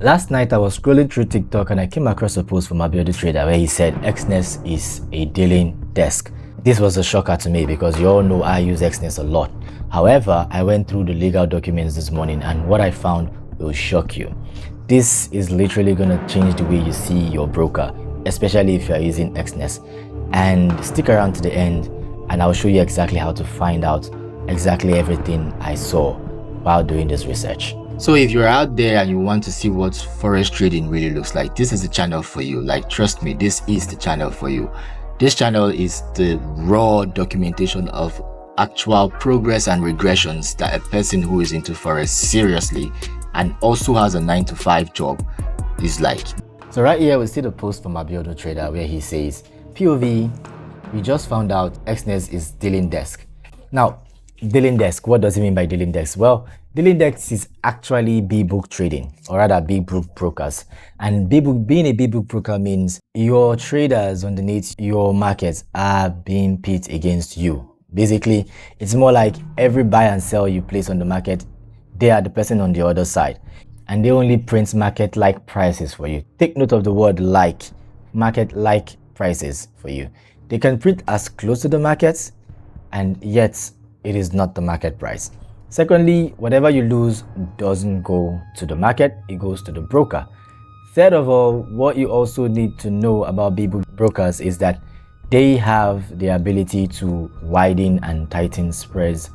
Last night I was scrolling through TikTok and I came across a post from AbiodunTrader where he said Exness is a dealing desk. This was a shocker to me because you all know I use Exness a lot. However, I went through the legal documents this morning and what I found will shock you. This is literally going to change the way you see your broker, especially if you are using Exness. And stick around to the end and I'll show you exactly how to find out exactly everything I saw while doing this research. So if you're out there and you want to see what forex trading really looks like, this is the channel for you. Like, trust me, this is the channel for you. This channel is the raw documentation of actual progress and regressions that a person who is into forex seriously and also has a 9-to-5 job is like. So right here we see the post from AbiodunTrader where he says, POV, we just found out Exness is dealing desk. Now, dealing desk, what does it mean by dealing desk? Well, dealing desk is actually B-book trading, or rather B-book brokers. And being a B-book broker means your traders underneath your markets are being pit against you. Basically, it's more like every buy and sell you place on the market, they are the person on the other side. And they only print market-like prices for you. Take note of the word like, market-like prices for you. They can print as close to the markets, and yet it is not the market price. Secondly, whatever you lose doesn't go to the market, it goes to the broker. Third of all, what you also need to know about B-book brokers is that they have the ability to widen and tighten spreads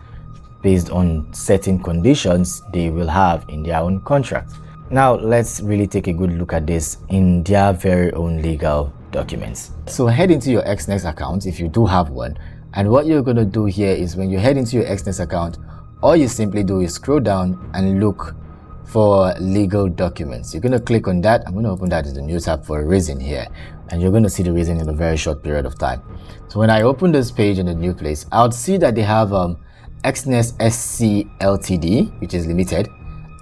based on certain conditions they will have in their own contract. Now, let's really take a good look at this in their very own legal documents. So head into your Exness account if you do have one. And what you're going to do here is when you head into your Exness account, all you simply do is scroll down and look for legal documents. You're going to click on that. I'm going to open that in the new tab for a reason here. And you're going to see the reason in a very short period of time. So when I open this page in the new place, I would see that they have Exness SC Ltd, which is limited,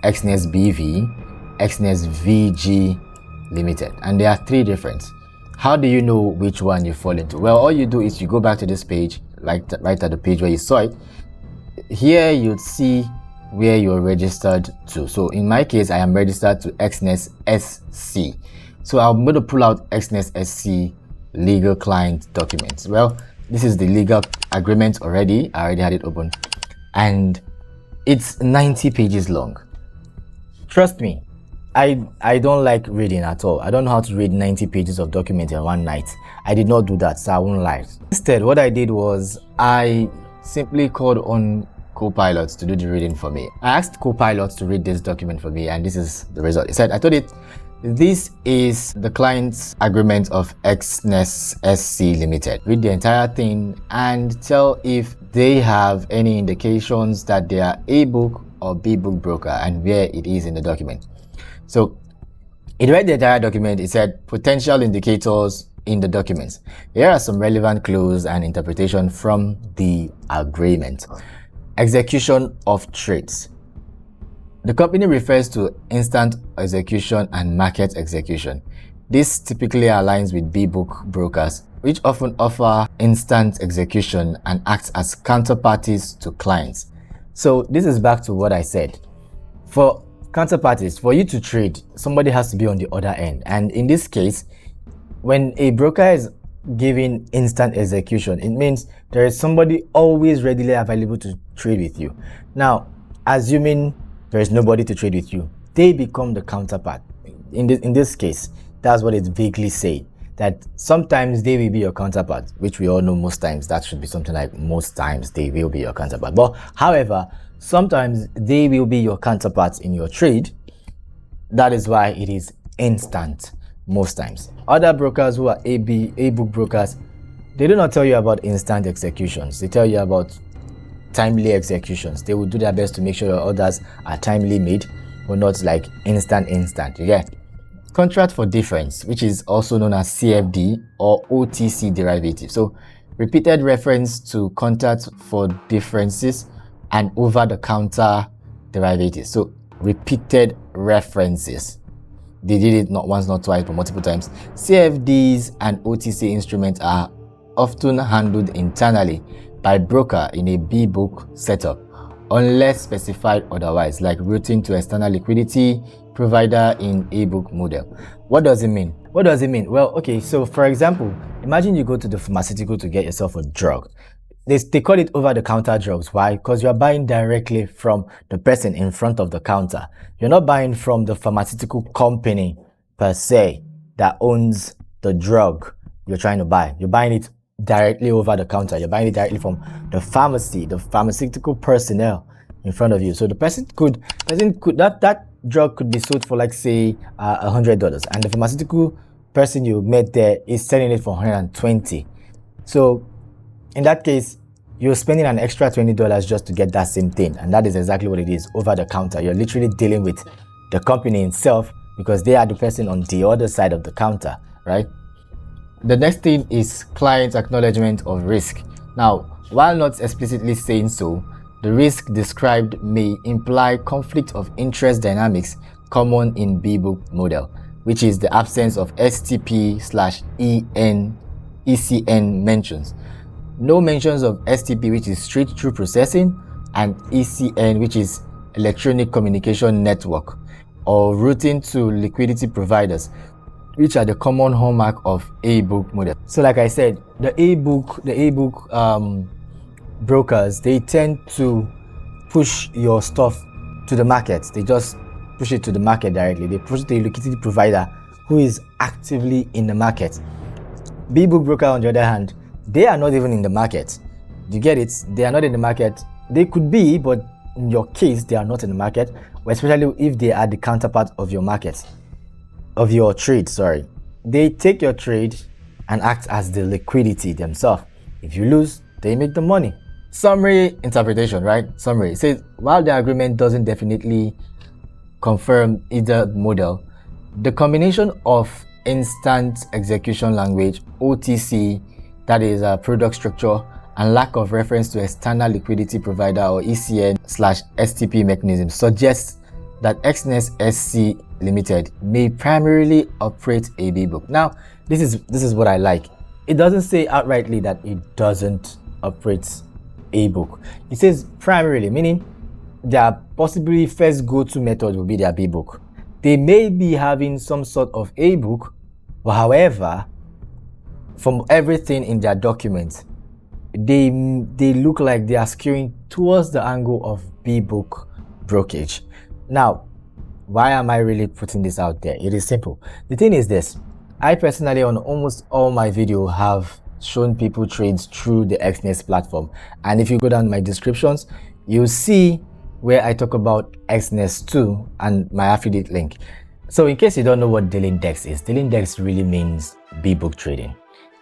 Exness BV, Exness VG limited. And there are three different. How do you know which one you fall into? Well, all you do is you go back to this page, like right at the page where you saw it. Here you'd see where you're registered to. So in my case, I am registered to Exness SC. So I'm going to pull out Exness SC legal client documents. Well, this is the legal agreement already. I already had it open. And it's 90 pages long. Trust me, I don't like reading at all. I don't know how to read 90 pages of documents in one night. I did not do that, so I won't lie. Instead, what I did was I simply called on Copilot to do the reading for me. I asked Copilot to read this document for me, and this is the result. It said, I told it, this is the client's agreement of Exness SC Limited. Read the entire thing and tell if they have any indications that they are a book or B-book broker and where it is in the document. So it read the entire document. It said potential indicators in the documents. Here are some relevant clues and interpretation from the agreement. Execution of trades. The company refers to instant execution and market execution. This typically aligns with B-book brokers, which often offer instant execution and act as counterparties to clients. So this is back to what I said. For counterparties, for you to trade, somebody has to be on the other end. And in this case, when a broker is giving instant execution, it means there is somebody always readily available to trade with you. Now, assuming there is nobody to trade with you, they become the counterpart. In this case, that's what it's vaguely saying, that sometimes they will be your counterpart, which we all know most times that should be something like most times they will be your counterpart. But however, sometimes they will be your counterparts in your trade. That is why it is instant most times. Other brokers who are A-book brokers, they do not tell you about instant executions. They tell you about timely executions. They will do their best to make sure your orders are timely made, but not like instant. You get? Contract for difference, which is also known as CFD or OTC derivative. So repeated reference to contract for differences and over-the-counter derivatives. So repeated references. They did it not once, not twice, but multiple times. CFDs and OTC instruments are often handled internally by broker in a B-book setup unless specified otherwise, like routing to external liquidity provider in ebook model. What does it mean? What does it mean? Well, okay, so for example, imagine you go to the pharmaceutical to get yourself a drug. They call it over-the-counter drugs. Why? Because you're buying directly from the person in front of the counter. You're not buying from the pharmaceutical company per se that owns the drug you're trying to buy. You're buying it directly over the counter. You're buying it directly from the pharmacy, the pharmaceutical personnel in front of you. So the person could that drug could be sold for, like, say $100, and the pharmaceutical person you met there is selling it for $120. So in that case, you're spending an extra $20 just to get that same thing, and that is exactly what it is, over the counter. You're literally dealing with the company itself because they are the person on the other side of the counter, right? The next thing is client acknowledgement of risk. Now, while not explicitly saying so, the risk described may imply conflict of interest dynamics common in B-book model, which is the absence of STP/ECN mentions. No mentions of STP, which is straight-through processing, and ECN, which is electronic communication network, or routing to liquidity providers, which are the common hallmark of A-book model. So like I said, the A-book brokers, they tend to push your stuff to the market. They just push it to the market directly. They push the liquidity provider who is actively in the market. B-book broker, on the other hand, they are not even in the market. You get it? They are not in the market. They could be, but in your case, they are not in the market, especially if they are the counterpart of your market, of your trade, sorry. They take your trade and act as the liquidity themselves. If you lose, they make the money. Summary interpretation, right? Summary. It says, while the agreement doesn't definitely confirm either model, the combination of instant execution language, OTC, that is a product structure, and lack of reference to external liquidity provider or ECN/STP mechanism suggests that Exness SC Limited may primarily operate a B-book. Now, this is what I like. It doesn't say outrightly that it doesn't operate a book. It says primarily, meaning their possibly first go-to method will be their B-book. They may be having some sort of A book, but however, from everything in their documents, they look like they are skewing towards the angle of B-book brokerage. Now, why am I really putting this out there? It is simple. The thing is this: I personally, on almost all my videos, have shown people trades through the Exness platform, and if you go down my descriptions, you'll see where I talk about Exness 2 and my affiliate link. So in case you don't know what dealing desk is, dealing desk really means B-book trading.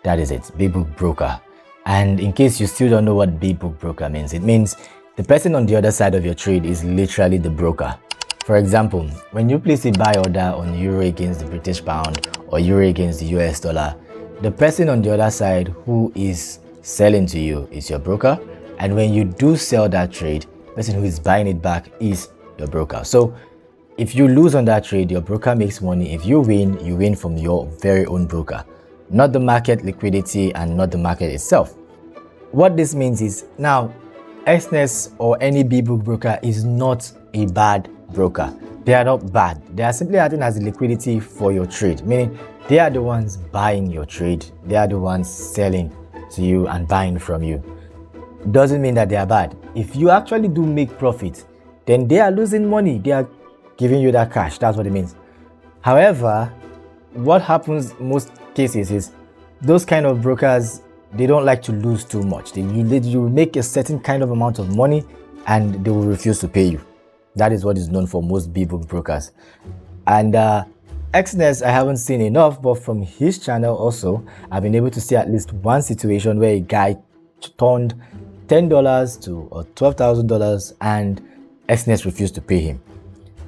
That is it, B-book broker. And in case you still don't know what B-book broker means, it means the person on the other side of your trade is literally the broker. For example, when you place a buy order on euro against the British pound or euro against the US dollar, the person on the other side who is selling to you is your broker. And when you do sell that trade, the person who is buying it back is your broker. So if you lose on that trade, your broker makes money. If you win from your very own broker, not the market liquidity and not the market itself. What this means is, now, Exness or any B-book broker is not a bad broker. They are not bad. They are simply acting as the liquidity for your trade, meaning they are the ones buying your trade. They are the ones selling to you and buying from you. Doesn't mean that they are bad. If you actually do make profit, then they are losing money. They are giving you that cash. That's what it means. However, what happens most cases is those kind of brokers, they don't like to lose too much. You make a certain kind of amount of money and they will refuse to pay you. That is what is known for most B-book brokers. And Exness, I haven't seen enough, but from his channel also, I've been able to see at least one situation where a guy turned $10 to $12,000 and Exness refused to pay him.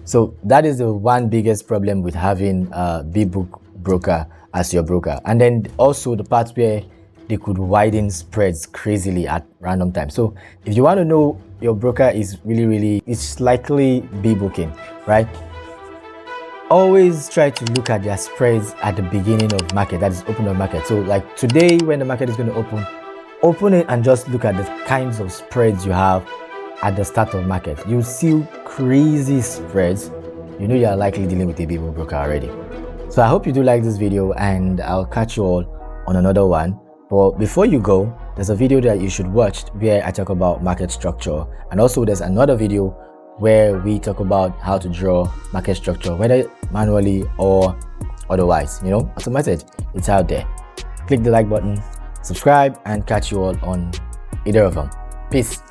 So that is the one biggest problem with having a B-book broker as your broker. And then also the part where they could widen spreads crazily at random times. So if you want to know your broker is it's likely B-booking, right? Always try to look at their spreads at the beginning of market, that is open of market. So like today when the market is going to open it and just look at the kinds of spreads you have at the start of market, you see crazy spreads. You know you are likely dealing with a big broker already. So I hope you do like this video, and I'll catch you all on another one. But before you go, there's a video that you should watch where I talk about market structure, and also there's another video where we talk about how to draw market structure, whether manually or otherwise, automated. It's out there. Click the like button, subscribe, and catch you all on either of them. Peace.